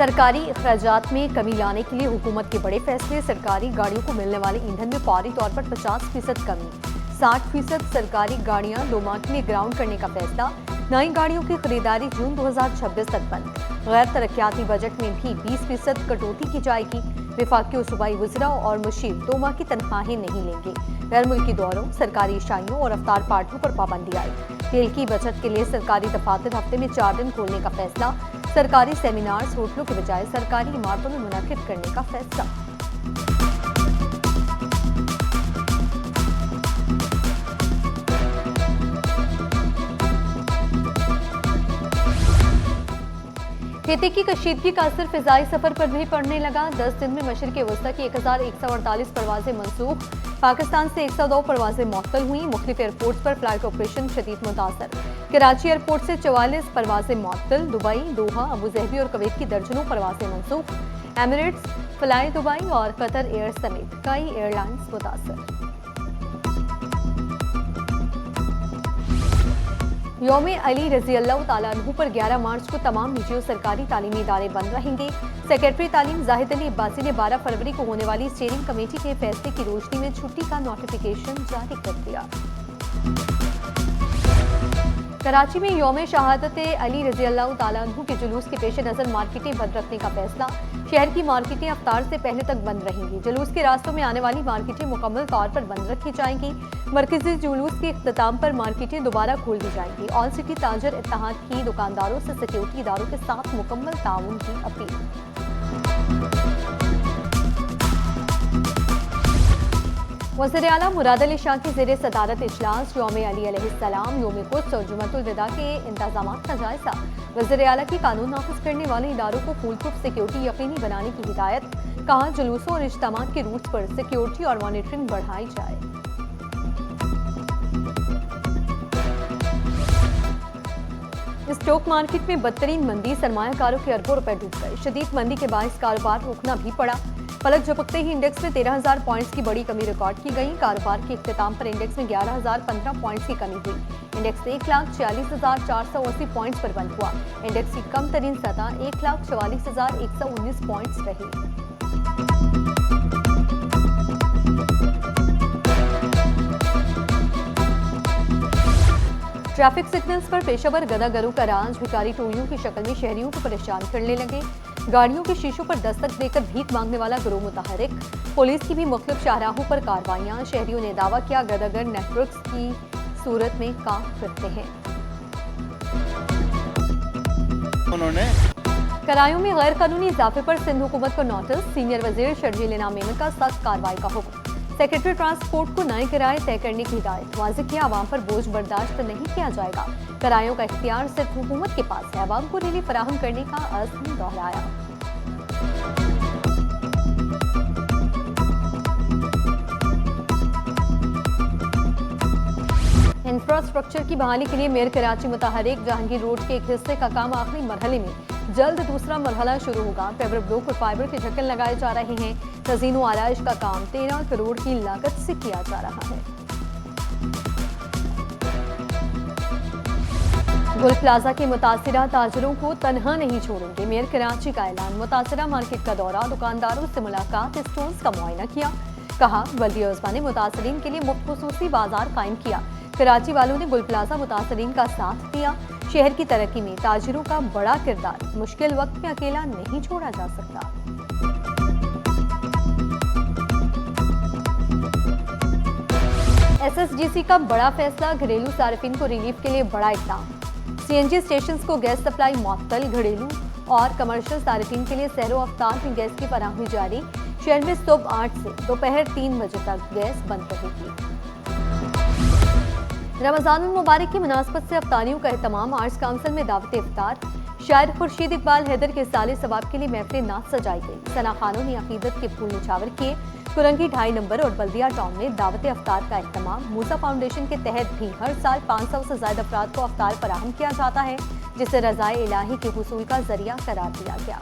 सरकारी अखराजात में कमी लाने के लिए हुकूमत के बड़े फैसले। सरकारी गाड़ियों को मिलने वाले ईंधन में फौरी तौर पर 50% कमी, 60% सरकारी गाड़ियां 2 माह के लिए ग्राउंड करने का फैसला। नई गाड़ियों की खरीदारी जून 2026 तक बंद। गैर तरक्याती बजट में भी 20% कटौती की जाएगी। विफाकी और सूबाई वज़रा और मुशीर 2 माह की तनख्वाहें नहीं लेंगे। गैर मुल्की दौरों, सरकारी इशाइयों और अफ्तार पार्टियों पर पाबंदी आई। तेल की बचत के लिए सरकारी दफातर हफ्ते में 4 दिन खोलने का फैसला। सरकारी सेमिनार्स होटलों के बजाय सरकारी इमारतों में मुनक्किद करने का फैसला। खेती की कशीदगी का असर फिजाई सफर पर भी पड़ने लगा। 10 दिन में मशरिक़ वस्ता की 1148 परवाजें मनसूख। पाकिस्तान से 102 परवाजें मुअत्तल हुई। मुख्तलिफ एयरपोर्ट्स पर फ्लाइट ऑपरेशन शदीद मुतासर। कराची एयरपोर्ट से 44 परवाजें मुअत्तल। दुबई, दोहा, अबू ज़हबी और कुवैत की दर्जनों परवाजें मनसूख। एमिरेट्स, फ्लाई दुबई और कतर एयर समेत कई एयरलाइंस मुतासर। यौम अली रज़ी अल्लाह तआला अन्हु पर 11 मार्च को तमाम निजी और सरकारी तालीमी इदारे बंद रहेंगे। सेक्रेटरी तालीम जाहिद अली अब्बासी ने 12 फरवरी को होने वाली स्टीयरिंग कमेटी के फैसले की रोशनी में छुट्टी का नोटिफिकेशन जारी कर दिया। कराची में यौम शहादत अली रज़ी अल्लाह तआला अन्हु के जुलूस के पेश नज़र मार्केटें बंद रखने का फैसला। शहर की मार्केटें अफ्तार से पहले तक बंद रहेंगी। जुलूस के रास्तों में आने वाली मार्केटें मुकम्मल तौर पर बंद रखी जाएंगी। मरकजी जुलूस के इख्तिताम पर मार्केटें दोबारा खोल दी जाएंगी। ऑल सिटी ताजर इत्तेहाद की दुकानदारों से सिक्योरिटी इदारों के साथ मुकम्मल ताउन की अपील। वज़ीर आला मुराद अली शाह की ज़ेरे सदारत इजलास यौम अली अलैहिस्सलाम, यौम कुद्स और जुम्मतुल विदा के इंतज़ामात का जायजा। वज़ीर आला की कानून नाफिज करने वाले इदारों को फूल प्रूफ सिक्योरिटी यकीनी बनाने की हिदायत। कहा, जुलूसों और इज्तिमात के रूट्स पर सिक्योरिटी और मॉनिटरिंग बढ़ाई जाए। स्टॉक मार्केट में बदतरीन मंदी, सरमायाकारों के अरबों रुपए डूब गए। शदीद मंदी के बायस कारोबार रोकना भी पड़ा। पलक झपकते ही इंडेक्स में 13,000 पॉइंट्स की बड़ी कमी रिकॉर्ड की गई। कारोबार के इख्तिताम पर इंडेक्स में 11,015 पॉइंट्स की कमी हुई। इंडेक्स 1,46,480 पॉइंट्स पर बंद हुआ। इंडेक्स की कम तरीन सतह 1,44,119 पॉइंट्स रही। ट्रैफिक सिग्नल्स पर पेशेवर गदागरों का राज, भिखारी टोलियों की शक्ल में शहरियों को परेशान करने लगे। गाड़ियों के शीशों पर दस्तक देकर भीख मांगने वाला गिरोह मुतहरिक। पुलिस की भी मुख्तलिफ शाहराहों पर कार्रवाइयां। शहरियों ने दावा किया, गदागर नेटवर्क्स की सूरत में काम करते हैं। उन्होंने करायों में गैर कानूनी इजाफे पर सिंध हुकूमत को नोटिस। सीनियर वजीर शर्जील इनाम मेमन का सख्त कार्रवाई का हुक्म। सेक्रेटरी ट्रांसपोर्ट को नए किराए तय करने की हिदायत। वाज़ेह किया, आवाम पर बोझ बर्दाश्त नहीं किया जाएगा। किरायों का इख्तियार सिर्फ हुकूमत के पास है। आवाम को रिलीफ फराहम करने का अज़्म दोहराया। इंफ्रास्ट्रक्चर की बहाली के लिए मेयर कराची मुतहरिक। जहांगीर रोड के एक हिस्से का काम आखिरी मरहले में, जल्द दूसरा मरहला शुरू होगा। पेवर ब्लॉक और फाइबर के ढक्कन लगाए जा रहे हैं। तज़ीन आलाइश का काम 13 करोड़ की लागत से किया जा रहा है। गुल प्लाजा के मुतासिरा ताजरों को तनहा नहीं छोड़ेंगे। मेयर कराची का ऐलान। मुतासिरा मार्केट का दौरा, दुकानदारों से मुलाकात, स्टोर्स का मुआयना किया। कहा, बल्दिया उस्मा ने मुतासिरीन के लिए मुफ्त खुसूसी बाजार कायम किया। कराची वालों ने गुल प्लाजा मुतासिरीन का साथ दिया। शहर की तरक्की में ताजिरों का बड़ा किरदार। मुश्किल वक्त में अकेला नहीं छोड़ा जा सकता। SSGC का बड़ा फैसला। घरेलू सार्फिन को रिलीफ के लिए बड़ा इक़दाम। CNG स्टेशंस को गैस सप्लाई मुअत्तल। घरेलू और कमर्शियल सार्फिन के लिए सहरो अफ्तार में गैस की फराहमी जारी। शहर में सुबह 8 से दोपहर 3 बजे तक गैस बंद रहेगी। रमज़ान मुबारक की मुनासबत से अफ्तारियों का एहतमाम। आर्ट्स काउंसिल में दावत इफ्तार। शायर खुर्शीद इकबाल हैदर के साले सवाब के लिए महफिल नात सजाई गई। सना खानों ने अकीदत के फूल निछावर किए। कुरंगी 2.5 नंबर और बल्दिया टाउन में दावत अफ्तार का एहतमाम। मूसा फाउंडेशन के तहत भी हर साल 500 से ज्यादा अफराद को अफ्तार फराहम किया जाता है, जिसे रज़ाए इलाही के हुसूल का जरिया करार दिया गया।